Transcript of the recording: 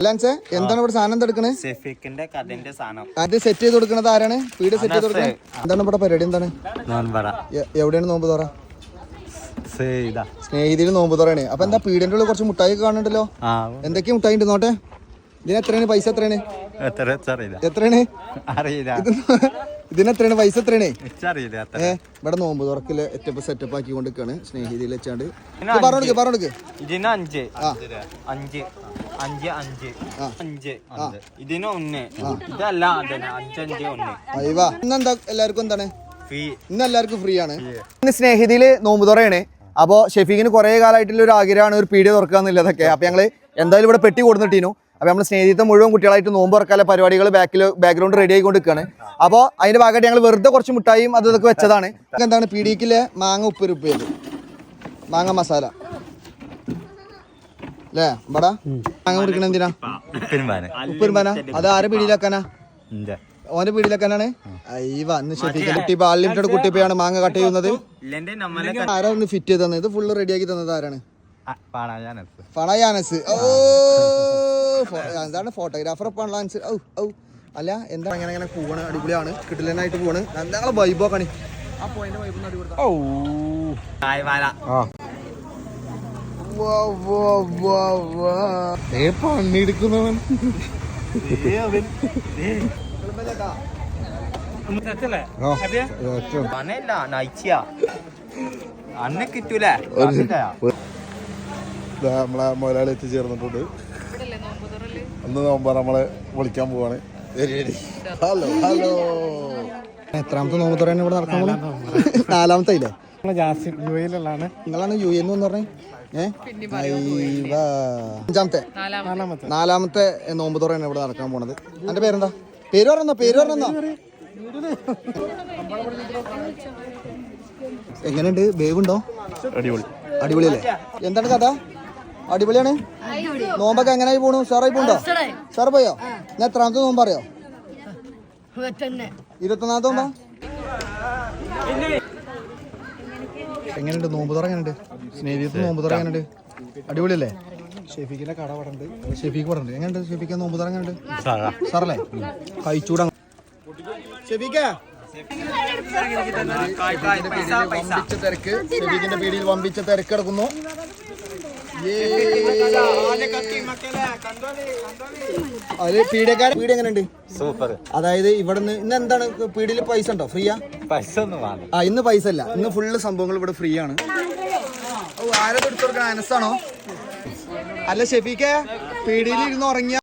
എന്താണ് ഇവിടെ സാധനം എടുക്കണേ? അത് സെറ്റ് ചെയ്ത് കൊടുക്കണത് ആരാണ്? വീട് സെറ്റ് ചെയ്ത് കൊടുക്കണേ. എന്താണ് ഇവിടെ പരിപാടി? എന്താണ്? എവിടെയാണ് നോമ്പ് തുറ? സ്നേഹിതിയിൽ നോമ്പ് തുറയാണ്. അപ്പൊ എന്താ പീടിന്റെ ഉള്ളിൽ കുറച്ച് മുട്ടായി കാണുന്നുണ്ടല്ലോ? എന്തൊക്കെയാ മുട്ടായി ഉണ്ട് നോട്ടെ? ഇതിനെത്രയാണ് പൈസ? എത്രയാണ്? ഇതിനെത്രയാണ് പൈസ? എത്രയാണ്? ഇവിടെ നോമ്പ് തുറക്കില് സെറ്റപ്പ് ആക്കി കൊണ്ടിരിക്കാണ് സ്നേഹിതിയിൽ വെച്ചാണ്ട്. പറഞ്ഞോടുക്ക് ഇന്നെന്താ എല്ലാവർക്കും എന്താണ്? ഇന്ന് എല്ലാവർക്കും ഫ്രീ ആണ്. ഇന്ന് സ്നേഹിതിയില് നോമ്പ് തുറയാണ്. അപ്പൊ ഷെഫീഖിന് കുറെ കാലമായിട്ടുള്ള ഒരു ആഗ്രഹമാണ് ഒരു പീടിക തുറക്കുക എന്നുള്ളതൊക്കെ. അപ്പൊ ഞങ്ങള് എന്തായാലും ഇവിടെ പെട്ടി കൊടുത്തിട്ടീനു. അപ്പൊ നമ്മൾ സ്നേഹിതത്തെ മുഴുവൻ കുട്ടികളായിട്ട് നോമ്പ് തുറക്കാനുള്ള പരിപാടികൾ ബാക്ക്ഗ്രൗണ്ട് റെഡി ആയിക്കൊണ്ടിരിക്കുകയാണ്. അപ്പോൾ അതിന്റെ ഭാഗമായിട്ട് ഞങ്ങൾ വെറുതെ കുറച്ച് മുട്ടായും അതൊക്കെ വെച്ചതാണ്. എന്താണ് പീടിക്കിലെ മാങ്ങ ഉപ്പേത് മാങ്ങ മസാല അല്ലേ? ഇവിടെ മാങ്ങ കുടിക്കണ എന്തിനാ? ഉപ്പുരുമ്പാന. അത് ആരെ പീടിയിലാക്കാനാ? ഓന്റെ പീടിയിലാക്കാനാണ്. അയ്യവ അന്ന് ഷെഫീഖിന്റെ കുട്ടി അൺലിമിറ്റഡ് കുട്ടിപ്പയാണ് മാങ്ങ കട്ട് ചെയ്യുന്നത്. ആരാ ഒന്ന് ഫിറ്റ് ചെയ്ത് തന്നത്? ഇത് ഫുള്ള് റെഡിയാക്കി തന്നത് ആരാണ്? ഫണയാനസ്. ഓ എന്താണ് ഫോട്ടോഗ്രാഫർ അല്ല എന്താ അങ്ങനെ പോവാണ്. അടിപൊളിയാണ്, കിടിലനായിട്ട് പോവാണ്. ഞങ്ങളെ വൈബോക്കാണ്. ആ പോയിന്റ് വൈബ് പണിയെടുക്കുന്നവൻ അന്നെ കിട്ടൂല. നമ്മളെ മുതലാളി എത്തിച്ചേർന്നിട്ടുണ്ട്. അന്ന് നോമ്പ് നമ്മളെ വിളിക്കാൻ പോവാണ്. Hello hello. എത്രാമത്തെ നോമ്പ് തുറയാണ് ഇവിടെ നടക്കാൻ പോകുന്നത്? നാലാമത്തെ ഇല്ലേ? നിങ്ങളാണ് യു എന്ന് പറഞ്ഞേ? നാലാമത്തെ നോമ്പ് തുറയാണ് ഇവിടെ നടക്കാൻ പോണത്. എന്റെ പേരെന്താ? പേര് പറഞ്ഞോ. എങ്ങനെയുണ്ട്? വേവുണ്ടോ? അടിപൊളിയല്ലേ? എന്താണ് കഥ? അടിപൊളിയാണ്. നോമ്പൊക്കെ എങ്ങനെയായി പോണു? സാറായി പോണ്ടോ? സാറ് പോയോ? ഞാൻ എത്രാമത്തെ നോമ്പ് അറിയോ? 21ാമത്തെ നോമ്പാ? എങ്ങനെയുണ്ട് നോമ്പ് തുറ? എങ്ങനെയുണ്ട് സ്നേഹിതത്തെ നോമ്പ് തുറ? എങ്ങനെയുണ്ട്? അടിപൊളിയല്ലേ? ഷെഫീഖിന്റെ കട അവിടെ ഉണ്ട്. ഷെഫീഖ് ഇവിടെ ഉണ്ട്. എങ്ങനെയുണ്ട് ഷെഫീഖ് നോമ്പ് തുറ? എങ്ങനെയുണ്ട് സാറല്ലേ? കഴിച്ചൂടാ ഷെഫീഖ്. വമ്പിച്ച തിരക്ക്. ഷെഫീഖിന്റെ പീടിയിൽ വമ്പിച്ച തിരക്ക് കിടക്കുന്നു. അതില് പീഡിയക്കാരെ പീടി എങ്ങനെയുണ്ട്? സൂപ്പർ. അതായത് ഇവിടുന്ന് ഇന്ന് എന്താണ് പീടിയിൽ പൈസ ഉണ്ടോ? ഫ്രീയാ? പൈസ ഒന്നും വേണ്ട. ഇന്ന് പൈസ ഇല്ല. ഇന്ന് ഫുള്ള് സംഭവങ്ങൾ ഇവിടെ ഫ്രീ ആണ്. ആരത് എടുത്തു കൊടുക്കണം? അനസാണോ? അല്ല ഷെഫീഖ് പീടിയിൽ ഇരുന്ന് ഉറങ്ങിയ